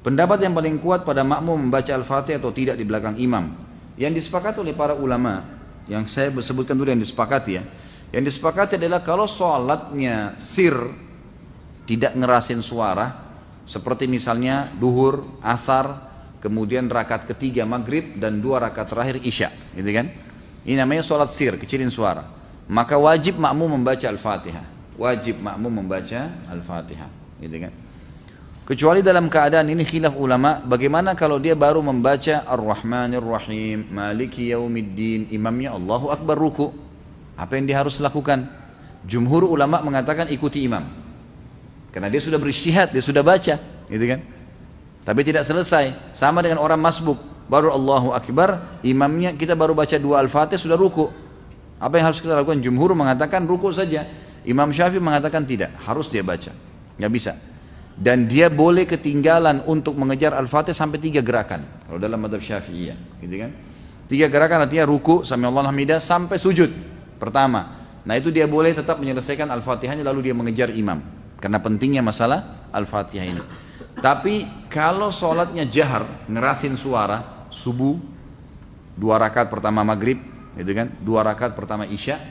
Pendapat yang paling kuat pada makmum membaca Al-Fatihah atau tidak di belakang imam, yang disepakati oleh para ulama, yang saya sebutkan dulu yang disepakati ya. Yang disepakati adalah kalau sholatnya sir, tidak ngerasin suara, seperti misalnya duhur, asar, kemudian rakaat ketiga maghrib dan 2 rakaat terakhir isya, gitu kan? Ini namanya sholat sir, kecilin suara. Maka wajib makmum membaca Al-Fatihah. Wajib makmum membaca Al-Fatihah, gitu kan? Kecuali dalam keadaan ini khilaf ulama, bagaimana kalau dia baru membaca Ar-Rahmanir Rahim, Maliki Yaumiddin, imamnya Allahu Akbar ruku. Apa yang dia harus lakukan? Jumhur ulama mengatakan ikuti imam. Karena dia sudah berijtihad, dia sudah baca, gitu kan? Tapi tidak selesai, sama dengan orang masbuk, baru Allahu Akbar, imamnya kita baru baca 2 Al-Fatihah sudah ruku. Apa yang harus kita lakukan? Jumhur mengatakan ruku saja. Imam Syafi'i mengatakan tidak, harus dia baca. Nggak bisa. Dan dia boleh ketinggalan untuk mengejar Al-Fatihah sampai 3 gerakan. Kalau dalam mazhab Syafi'iyah, gitu kan? 3 gerakan artinya ruku, sami'allahu hamidah, sampai sujud pertama. Nah itu dia boleh tetap menyelesaikan Al-Fatihahnya lalu dia mengejar imam. Karena pentingnya masalah Al-Fatihah ini. Tapi kalau sholatnya jahar, ngerasin suara, subuh, 2 rakaat pertama maghrib, gitu kan? 2 rakaat pertama isya,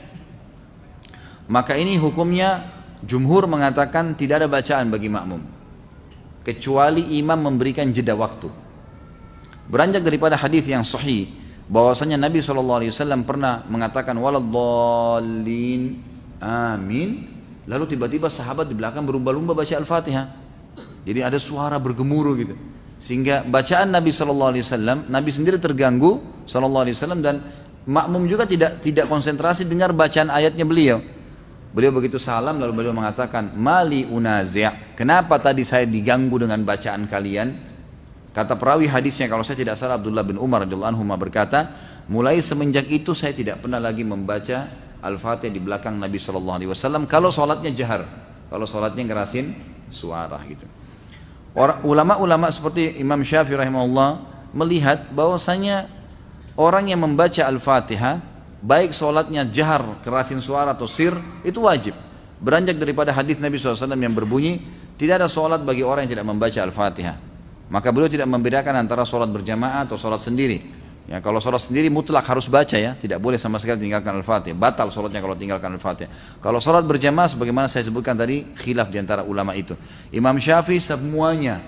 maka ini hukumnya jumhur mengatakan tidak ada bacaan bagi makmum, kecuali imam memberikan jeda waktu. Beranjak daripada hadis yang sahih, bahwasanya Nabi SAW pernah mengatakan waladhdallin, amin. Lalu tiba-tiba sahabat di belakang berlumba-lumba baca Al-Fatihah. Jadi ada suara bergemuruh gitu. Sehingga bacaan Nabi SAW, Nabi sendiri terganggu SAW, dan makmum juga tidak konsentrasi dengar bacaan ayatnya beliau. Beliau begitu salam lalu beliau mengatakan, mali unazi', kenapa tadi saya diganggu dengan bacaan kalian? Kata perawi hadisnya, kalau saya tidak salah Abdullah bin Umar radhiyallahu anhu berkata, mulai semenjak itu saya tidak pernah lagi membaca Al-Fatihah di belakang Nabi SAW kalau sholatnya jahar, kalau sholatnya ngerasin suara gitu. Ulama-ulama seperti Imam Syafi'i rahimahullah melihat bahwasanya orang yang membaca Al-Fatihah, baik sholatnya jahar, kerasin suara atau sir, itu wajib. Beranjak daripada hadis Nabi SAW yang berbunyi, tidak ada sholat bagi orang yang tidak membaca Al-Fatihah. Maka beliau tidak membedakan antara sholat berjamaah atau sholat sendiri. Ya, kalau sholat sendiri mutlak harus baca ya, tidak boleh sama sekali tinggalkan Al-Fatihah. Batal sholatnya kalau tinggalkan Al-Fatihah. Kalau sholat berjamaah, sebagaimana saya sebutkan tadi, khilaf diantara ulama itu. Imam Syafi'i semuanya,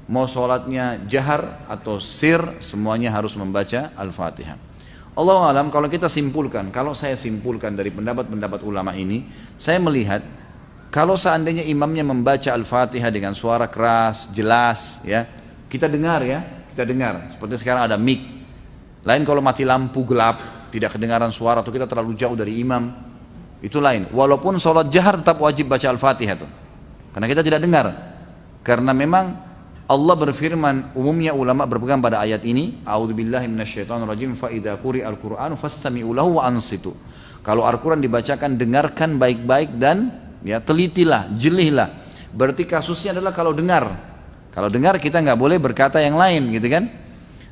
mau sholatnya jahar atau sir, semuanya harus membaca Al-Fatihah. Allahu alam, kalau kita simpulkan, kalau saya simpulkan dari pendapat-pendapat ulama ini, saya melihat kalau seandainya imamnya membaca Al-Fatihah dengan suara keras, jelas, ya, kita dengar ya, kita dengar. Seperti sekarang ada mic. Lain kalau mati lampu gelap, tidak kedengaran suara atau kita terlalu jauh dari imam, itu lain. Walaupun sholat jahar tetap wajib baca Al-Fatihah tuh, karena kita tidak dengar. Karena memang Allah berfirman, umumnya ulama berpegang pada ayat ini, a'udzubillahi minasyaitonirrajim, fa idza quri'al qur'anu fastami'u lahu wa ansitu. Kalau Al-Qur'an dibacakan, dengarkan baik-baik dan ya telitilah, jelihlah. Berarti kasusnya adalah kalau dengar. Kalau dengar kita nggak boleh berkata yang lain, gitu kan?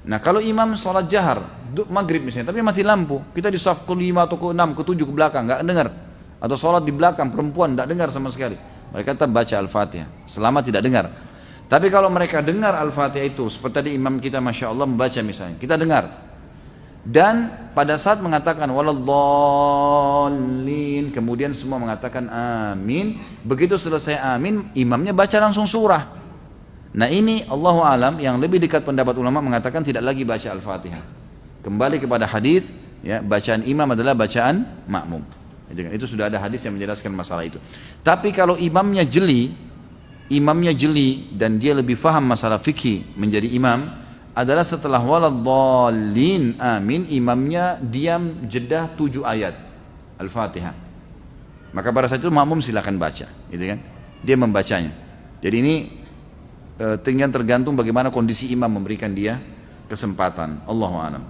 Nah kalau imam sholat jahar, maghrib misalnya, tapi mati lampu, kita di saf ke-5 atau ke-6, ke-7 ke belakang, nggak dengar. Atau sholat di belakang, perempuan nggak dengar sama sekali. Mereka tetap baca Al-Fatihah, selama tidak dengar. Tapi kalau mereka dengar Al-Fatihah itu, seperti tadi imam kita Masya Allah membaca misalnya, kita dengar. Dan pada saat mengatakan waladhdallin, kemudian semua mengatakan amin. Begitu selesai amin, imamnya baca langsung surah. Nah ini Allahu alam, yang lebih dekat pendapat ulama mengatakan tidak lagi baca Al-Fatihah. Kembali kepada hadis, ya, bacaan imam adalah bacaan makmum. Itu sudah ada hadis yang menjelaskan masalah itu. Tapi kalau imamnya jeli dan dia lebih faham masalah fikih menjadi imam, adalah setelah waladhdallin amin, imamnya diam jeda 7 ayat Al-Fatihah. Maka pada saat itu makmum silakan baca, gitu kan? Dia membacanya. Jadi ini tinggal tergantung bagaimana kondisi imam memberikan dia kesempatan. Allahu a'lam.